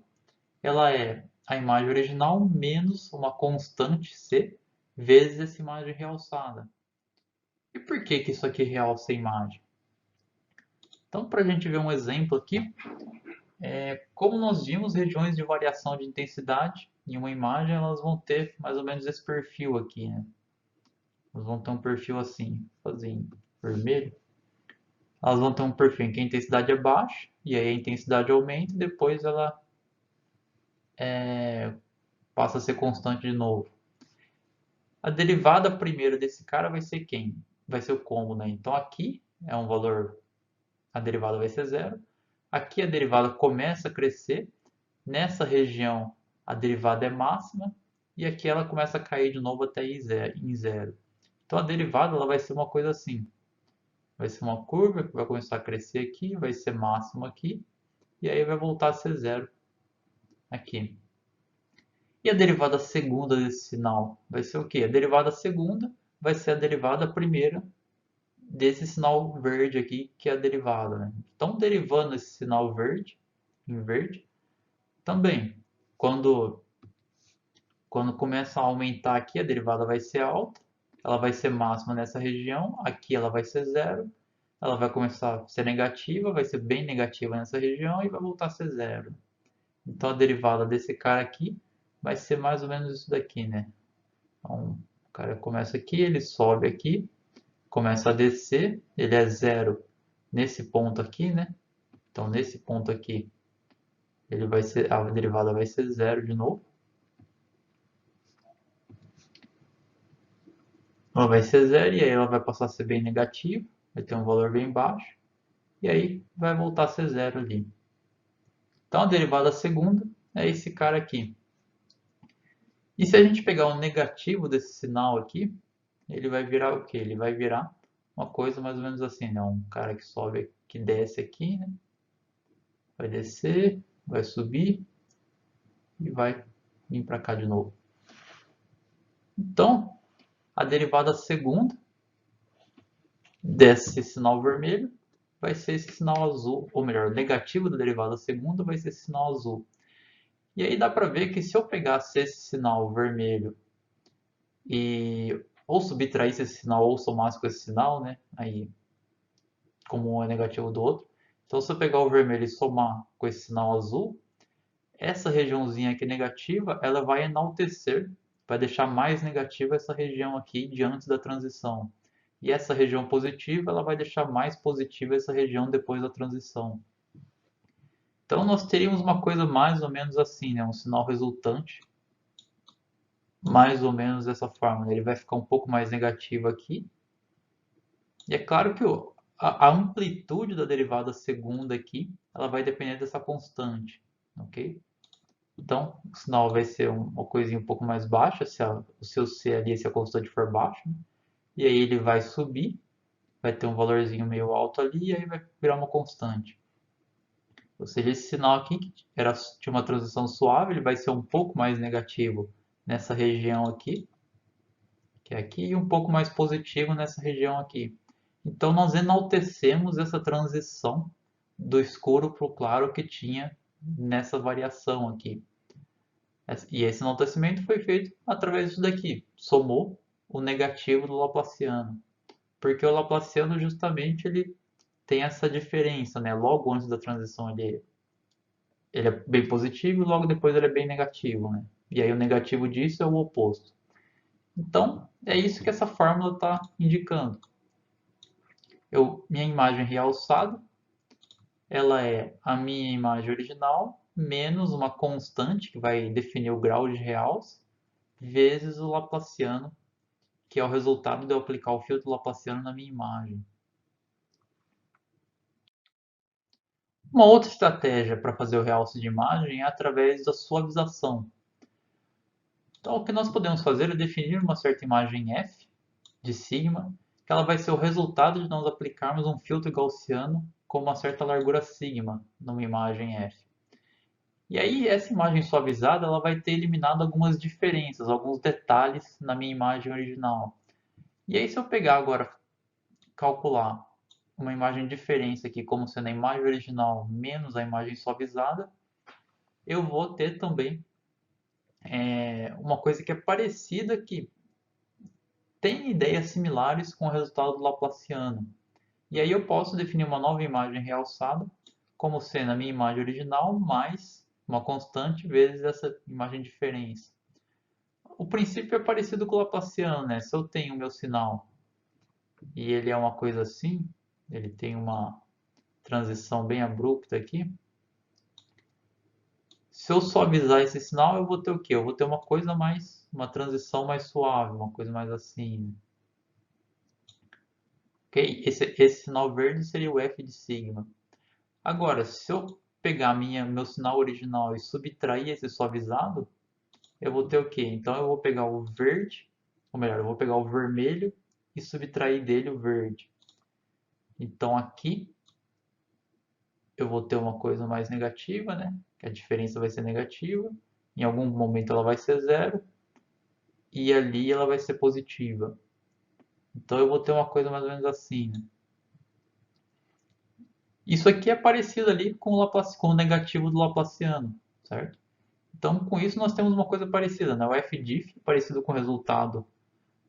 ela é a imagem original menos uma constante c vezes essa imagem realçada. E por que isso aqui realça a imagem? Então, para a gente ver um exemplo aqui, como nós vimos, regiões de variação de intensidade em uma imagem, elas vão ter mais ou menos esse perfil aqui, né? Elas vão ter um perfil assim, em vermelho. Elas vão ter um perfil em que a intensidade é baixa, e aí a intensidade aumenta e depois ela passa a ser constante de novo. A derivada primeira desse cara vai ser quem? Vai ser o combo, né? Então aqui é um valor, a derivada vai ser zero. Aqui a derivada começa a crescer. Nessa região a derivada é máxima e aqui ela começa a cair de novo até em zero. Então a derivada ela vai ser uma coisa assim. Vai ser uma curva que vai começar a crescer aqui, vai ser máxima aqui e aí vai voltar a ser zero aqui. E a derivada segunda desse sinal vai ser o quê? A derivada segunda vai ser a derivada primeira desse sinal verde aqui, que é a derivada, né? Então, derivando esse sinal verde, em verde, também, quando começa a aumentar aqui, a derivada vai ser alta, ela vai ser máxima nessa região, aqui ela vai ser zero, ela vai começar a ser negativa, vai ser bem negativa nessa região e vai voltar a ser zero. Então, a derivada desse cara aqui vai ser mais ou menos isso daqui, né? Então, o cara começa aqui, ele sobe aqui, começa a descer, ele é zero nesse ponto aqui, né? Então, nesse ponto aqui, ele vai ser, a derivada vai ser zero de novo. Ela vai ser zero e aí ela vai passar a ser bem negativa, vai ter um valor bem baixo, e aí vai voltar a ser zero ali. Então, a derivada segunda é esse cara aqui. E se a gente pegar o negativo desse sinal aqui, ele vai virar o quê? Ele vai virar uma coisa mais ou menos assim, né? Um cara que sobe, que desce aqui, né? Vai descer, vai subir e vai vir para cá de novo. Então, a derivada segunda desse sinal vermelho vai ser esse sinal azul, ou melhor, o negativo da derivada segunda vai ser esse sinal azul. E aí dá para ver que se eu pegasse esse sinal vermelho e ou subtraísse esse sinal ou somasse com esse sinal, né? Aí, como um é negativo do outro. Então, se eu pegar o vermelho e somar com esse sinal azul, essa regiãozinha aqui negativa, ela vai enaltecer, vai deixar mais negativa essa região aqui diante da transição. E essa região positiva, ela vai deixar mais positiva essa região depois da transição. Então nós teríamos uma coisa mais ou menos assim, né? Um sinal resultante, mais ou menos dessa forma, né? Ele vai ficar um pouco mais negativo aqui. E é claro que a amplitude da derivada segunda aqui, ela vai depender dessa constante, ok? Então, o sinal vai ser uma coisinha um pouco mais baixa, se o seu C ali, se a constante for baixa, né? E aí ele vai subir, vai ter um valorzinho meio alto ali, e aí vai virar uma constante. Ou seja, esse sinal aqui, que tinha uma transição suave, ele vai ser um pouco mais negativo nessa região aqui, que é aqui, e um pouco mais positivo nessa região aqui. Então, nós enaltecemos essa transição do escuro para o claro que tinha nessa variação aqui. E esse enaltecimento foi feito através disso daqui. Somou o negativo do Laplaciano. Porque o Laplaciano justamente ele tem essa diferença, né? Logo antes da transição ele é bem positivo e logo depois ele é bem negativo, né? E aí o negativo disso é o oposto. Então, é isso que essa fórmula está indicando. Minha imagem realçada, ela é a minha imagem original menos uma constante que vai definir o grau de realce vezes o Laplaciano, que é o resultado de eu aplicar o filtro Laplaciano na minha imagem. Uma outra estratégia para fazer o realce de imagem é através da suavização. Então, o que nós podemos fazer é definir uma certa imagem f de sigma, que ela vai ser o resultado de nós aplicarmos um filtro gaussiano com uma certa largura sigma numa imagem f. E aí, essa imagem suavizada ela vai ter eliminado algumas diferenças, alguns detalhes na minha imagem original. E aí, se eu pegar agora, calcular uma imagem de diferença aqui, como sendo a imagem original menos a imagem suavizada, eu vou ter também uma coisa que é parecida, que tem ideias similares com o resultado do Laplaciano. E aí eu posso definir uma nova imagem realçada como sendo a minha imagem original mais uma constante vezes essa imagem de diferença. O princípio é parecido com o Laplaciano, né? Se eu tenho o meu sinal e ele é uma coisa assim, ele tem uma transição bem abrupta aqui. Se eu suavizar esse sinal, eu vou ter o quê? Eu vou ter uma coisa mais, uma transição mais suave, uma coisa mais assim. Ok? Esse sinal verde seria o F de sigma. Agora, se eu pegar meu sinal original e subtrair esse suavizado, eu vou ter o quê? Então eu vou pegar o verde, ou melhor, eu vou pegar o vermelho e subtrair dele o verde. Então aqui eu vou ter uma coisa mais negativa, né? Que a diferença vai ser negativa. Em algum momento ela vai ser zero e ali ela vai ser positiva. Então eu vou ter uma coisa mais ou menos assim, né? Isso aqui é parecido ali com o negativo do Laplaciano, certo? Então, com isso, nós temos uma coisa parecida, né? O f-diff parecido com o resultado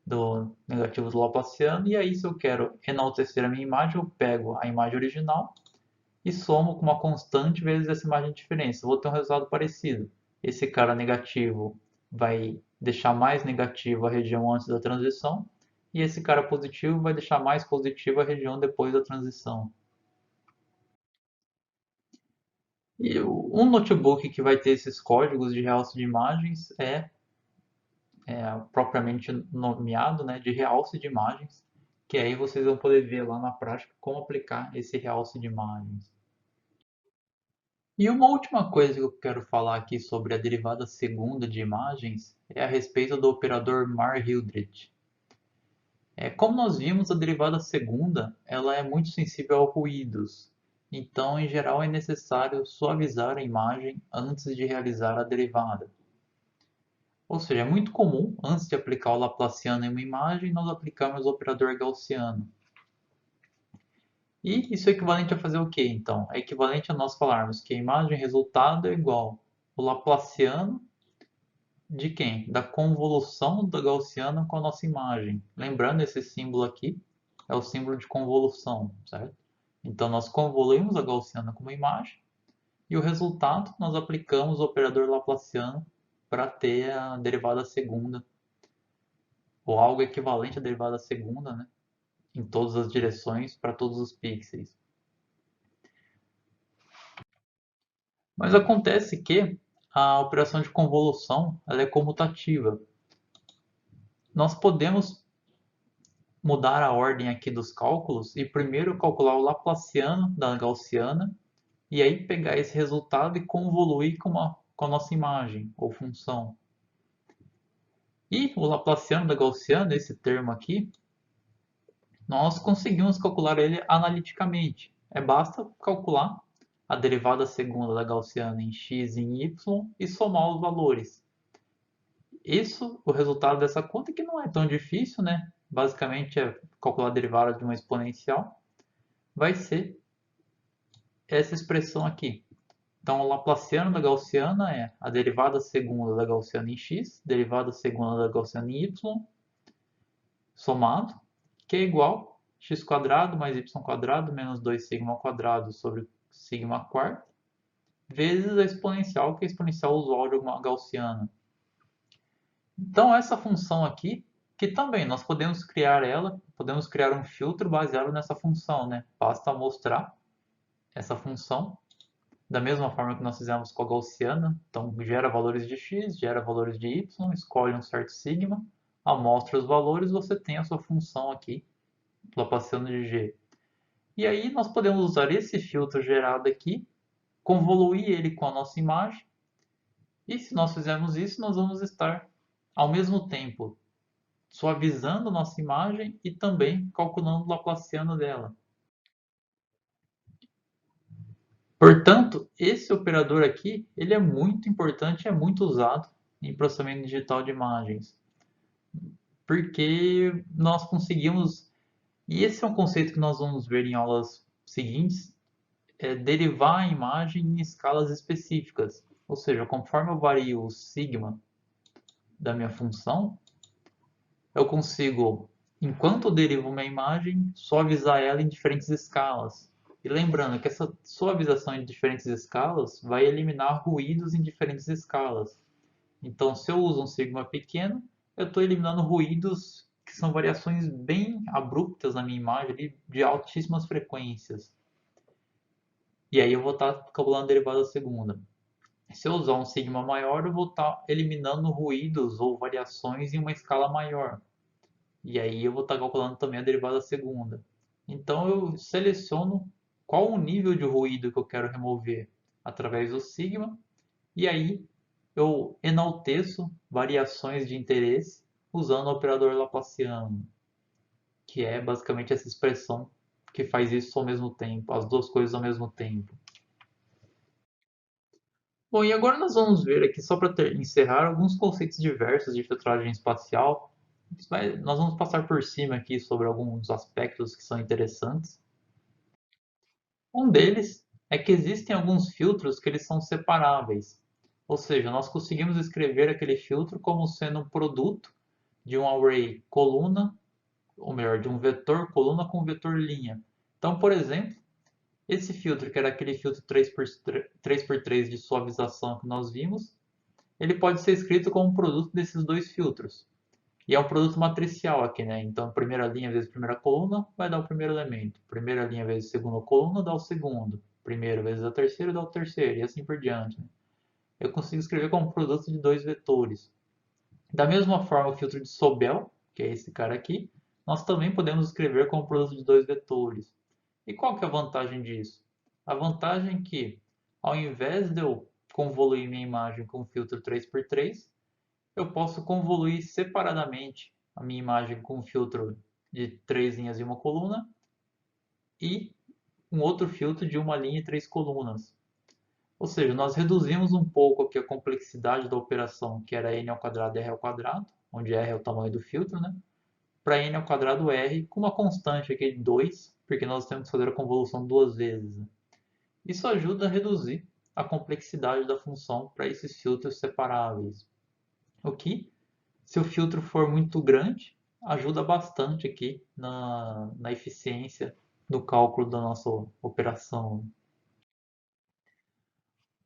do negativo do Laplaciano. E aí, se eu quero enaltecer a minha imagem, eu pego a imagem original e somo com uma constante vezes essa imagem de diferença. Eu vou ter um resultado parecido. Esse cara negativo vai deixar mais negativo a região antes da transição, e esse cara positivo vai deixar mais positivo a região depois da transição. E um notebook que vai ter esses códigos de realce de imagens propriamente nomeado, né, de realce de imagens, que aí vocês vão poder ver lá na prática como aplicar esse realce de imagens. E uma última coisa que eu quero falar aqui sobre a derivada segunda de imagens é a respeito do operador Marr-Hildreth. Como nós vimos, a derivada segunda ela é muito sensível a ruídos, então em geral é necessário suavizar a imagem antes de realizar a derivada. Ou seja, é muito comum, antes de aplicar o Laplaciano em uma imagem, nós aplicamos o operador Gaussiano. E isso é equivalente a fazer o quê, então? É equivalente a nós falarmos que a imagem resultado é igual ao Laplaciano de quem? Da convolução da Gaussiana com a nossa imagem. Lembrando, esse símbolo aqui é o símbolo de convolução, certo? Então, nós convoluímos a Gaussiana com uma imagem e o resultado nós aplicamos o operador Laplaciano para ter a derivada segunda, ou algo equivalente à derivada segunda, né? Em todas as direções para todos os pixels. Mas acontece que a operação de convolução ela é comutativa. Nós podemos mudar a ordem aqui dos cálculos e primeiro calcular o Laplaciano da Gaussiana e aí pegar esse resultado e convoluir com a nossa imagem ou função. E o Laplaciano da Gaussiana, esse termo aqui, nós conseguimos calcular ele analiticamente. Basta calcular a derivada segunda da Gaussiana em x e em y e somar os valores. Isso, o resultado dessa conta, que não é tão difícil, né? Basicamente é calcular a derivada de uma exponencial, vai ser essa expressão aqui. Então, o Laplaciano da Gaussiana é a derivada segunda da Gaussiana em x, derivada segunda da Gaussiana em y, somado, que é igual a x quadrado mais y quadrado menos 2 sigma quadrado sobre sigma quarto, vezes a exponencial, que é a exponencial usual de uma gaussiana. Então, essa função aqui, que também nós podemos criar ela, podemos criar um filtro baseado nessa função, né? Basta mostrar essa função da mesma forma que nós fizemos com a gaussiana. Então, gera valores de x, gera valores de y, escolhe um certo sigma, amostra os valores, você tem a sua função aqui, Laplaciano de g. E aí nós podemos usar esse filtro gerado aqui, convoluir ele com a nossa imagem, e se nós fizermos isso, nós vamos estar ao mesmo tempo suavizando nossa imagem e também calculando o Laplaciano dela. Portanto, esse operador aqui, ele é muito importante, é muito usado em processamento digital de imagens, porque nós conseguimos, e esse é um conceito que nós vamos ver em aulas seguintes, é derivar a imagem em escalas específicas. Ou seja, conforme eu vario o sigma da minha função, eu consigo, enquanto eu derivo minha imagem, suavizar ela em diferentes escalas. E lembrando que essa suavização em diferentes escalas vai eliminar ruídos em diferentes escalas. Então, se eu uso um sigma pequeno, eu estou eliminando ruídos que são variações bem abruptas na minha imagem, de altíssimas frequências. E aí eu vou estar calculando a derivada segunda. Se eu usar um sigma maior, eu vou estar eliminando ruídos ou variações em uma escala maior. E aí eu vou estar calculando também a derivada segunda. Então eu seleciono qual o nível de ruído que eu quero remover através do sigma, e aí eu enalteço variações de interesse usando o operador Laplaciano, que é basicamente essa expressão que faz isso ao mesmo tempo, as duas coisas ao mesmo tempo. Bom, e agora nós vamos ver aqui, só para encerrar, alguns conceitos diversos de filtragem espacial. Nós vamos passar por cima aqui sobre alguns aspectos que são interessantes. Um deles é que existem alguns filtros que eles são separáveis. Ou seja, nós conseguimos escrever aquele filtro como sendo um produto de um array coluna, ou melhor, de um vetor coluna com vetor linha. Então, por exemplo, esse filtro, que era aquele filtro 3x3 de suavização que nós vimos, ele pode ser escrito como um produto desses dois filtros. E é um produto matricial aqui, né? Então, primeira linha vezes primeira coluna vai dar o primeiro elemento. Primeira linha vezes segunda coluna dá o segundo. Primeiro vezes a terceira dá o terceiro, e assim por diante, né? Eu consigo escrever como produto de dois vetores. Da mesma forma, o filtro de Sobel, que é esse cara aqui, nós também podemos escrever como produto de dois vetores. E qual que é a vantagem disso? A vantagem é que, ao invés de eu convoluir minha imagem com o filtro 3x3, eu posso convoluir separadamente a minha imagem com um filtro de 3 linhas e uma coluna e um outro filtro de uma linha e 3 colunas. Ou seja, nós reduzimos um pouco aqui a complexidade da operação, que era n ao quadrado r ao quadrado, onde r é o tamanho do filtro, né? Para n ao quadrado r com uma constante aqui de 2, porque nós temos que fazer a convolução duas vezes, né? Isso ajuda a reduzir a complexidade da função para esses filtros separáveis. O que, se o filtro for muito grande, ajuda bastante aqui na eficiência do cálculo da nossa operação.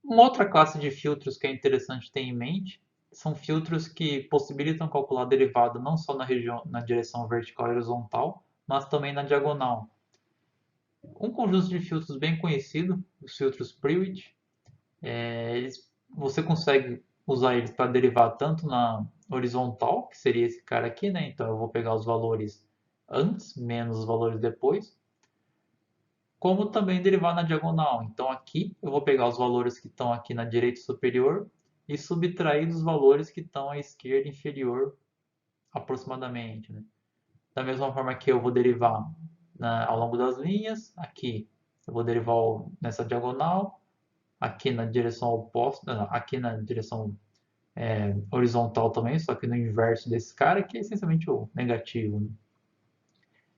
Uma outra classe de filtros que é interessante ter em mente são filtros que possibilitam calcular a derivada não só na direção vertical e horizontal, mas também na diagonal. Um conjunto de filtros bem conhecido, os filtros Prewitt, você consegue usar eles para derivar tanto na horizontal, que seria esse cara aqui, né? Então eu vou pegar os valores antes menos os valores depois, como também derivar na diagonal. Então aqui eu vou pegar os valores que estão aqui na direita superior e subtrair dos valores que estão à esquerda inferior aproximadamente, né? Da mesma forma que eu vou derivar ao longo das linhas, aqui eu vou derivar nessa diagonal, aqui na direção oposta, aqui na direção horizontal também, só que no inverso desse cara, que é essencialmente o negativo, né?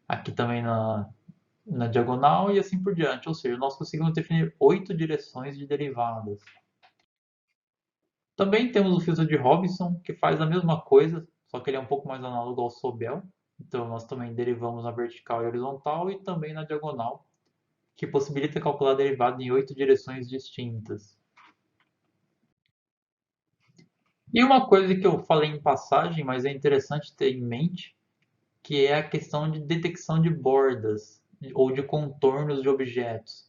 Aqui também na diagonal e assim por diante. Ou seja, nós conseguimos definir 8 direções de derivadas. Também temos o filtro de Robinson, que faz a mesma coisa, só que ele é um pouco mais análogo ao Sobel. Então nós também derivamos na vertical e horizontal e também na diagonal, que possibilita calcular a derivada em 8 direções distintas. E uma coisa que eu falei em passagem, mas é interessante ter em mente, que é a questão de detecção de bordas ou de contornos de objetos.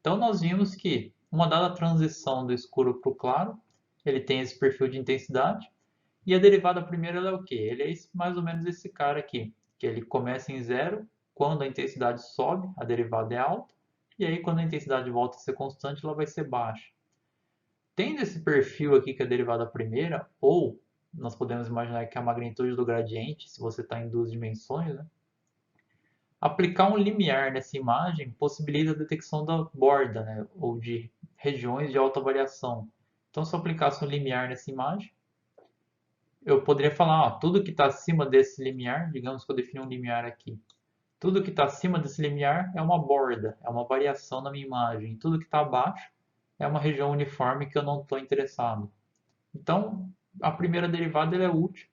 Então nós vimos que uma dada transição do escuro para o claro, ele tem esse perfil de intensidade, e a derivada primeira é o quê? Ele é mais ou menos esse cara aqui, que ele começa em zero quando a intensidade sobe, a derivada é alta, e aí quando a intensidade volta a ser constante, ela vai ser baixa. Tendo esse perfil aqui que é a derivada primeira, ou nós podemos imaginar que é a magnitude do gradiente, se você está em duas dimensões, né? Aplicar um limiar nessa imagem possibilita a detecção da borda, né? Ou de regiões de alta variação. Então, se eu aplicasse um limiar nessa imagem, eu poderia falar, ó, tudo que está acima desse limiar, digamos que eu defini um limiar aqui, tudo que está acima desse limiar é uma borda, é uma variação na minha imagem. Tudo que está abaixo é uma região uniforme que eu não estou interessado. Então, a primeira derivada ela é útil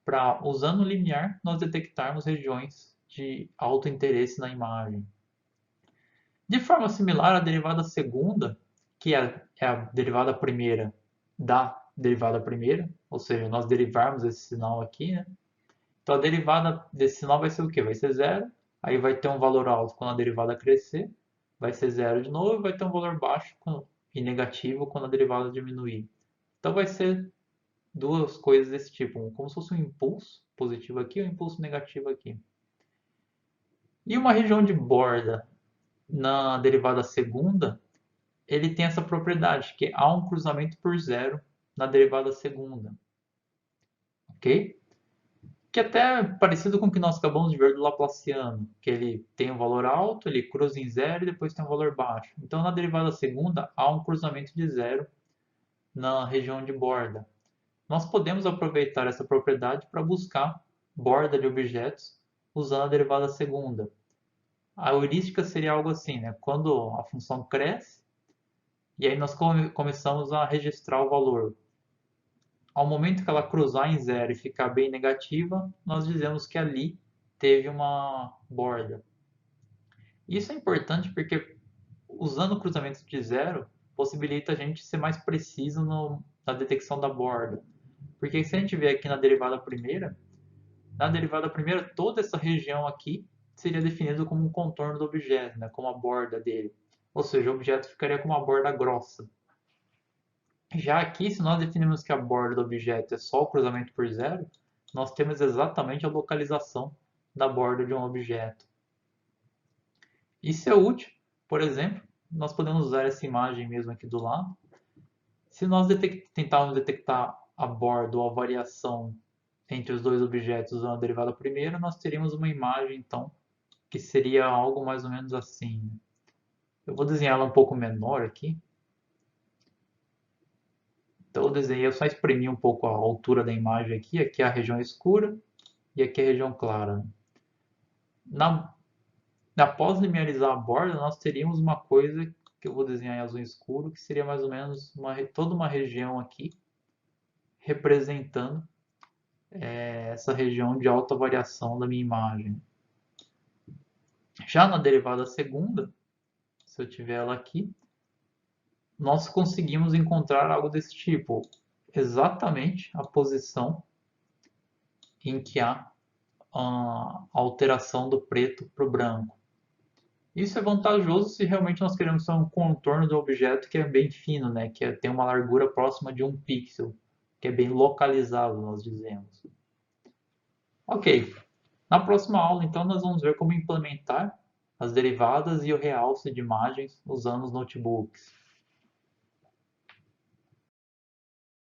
para, usando o limiar, nós detectarmos regiões de alto interesse na imagem. De forma similar, a derivada segunda, que é a derivada primeira da derivada primeira, ou seja, nós derivarmos esse sinal aqui, né? Então a derivada desse sinal vai ser o quê? Vai ser zero, aí vai ter um valor alto quando a derivada crescer, vai ser zero de novo, e vai ter um valor baixo e negativo quando a derivada diminuir. Então vai ser duas coisas desse tipo, como se fosse um impulso positivo aqui e um impulso negativo aqui. E uma região de borda na derivada segunda, ele tem essa propriedade, que há um cruzamento por zero na derivada segunda. Ok? Que até é parecido com o que nós acabamos de ver do Laplaciano, que ele tem um valor alto, ele cruza em zero e depois tem um valor baixo. Então, na derivada segunda, há um cruzamento de zero na região de borda. Nós podemos aproveitar essa propriedade para buscar borda de objetos usando a derivada segunda. A heurística seria algo assim, né? Quando a função cresce, e aí nós começamos a registrar o valor. Ao momento que ela cruzar em zero e ficar bem negativa, nós dizemos que ali teve uma borda. Isso é importante porque usando o cruzamento de zero, possibilita a gente ser mais preciso na detecção da borda. Porque se a gente vê aqui na derivada primeira, toda essa região aqui seria definida como um contorno do objeto, né, como a borda dele. Ou seja, o objeto ficaria com uma borda grossa. Já aqui, se nós definirmos que a borda do objeto é só o cruzamento por zero, nós temos exatamente a localização da borda de um objeto. Isso é útil, por exemplo, nós podemos usar essa imagem mesmo aqui do lado. Se nós tentarmos detectar a borda ou a variação entre os dois objetos usando a derivada primeira, nós teríamos uma imagem, então, que seria algo mais ou menos assim. Eu vou desenhar ela um pouco menor aqui. Então eu desenhei, eu só exprimi um pouco a altura da imagem aqui. Aqui é a região escura e aqui é a região clara. Após linearizar a borda, nós teríamos uma coisa que eu vou desenhar em azul escuro, que seria mais ou menos toda uma região aqui, representando essa região de alta variação da minha imagem. Já na derivada segunda, se eu tiver ela aqui, nós conseguimos encontrar algo desse tipo, exatamente a posição em que há a alteração do preto para o branco. Isso é vantajoso se realmente nós queremos ter um contorno do objeto que é bem fino, né? Que tem uma largura próxima de 1 pixel, que é bem localizado, nós dizemos. Ok, na próxima aula, então, nós vamos ver como implementar as derivadas e o realce de imagens usando os notebooks.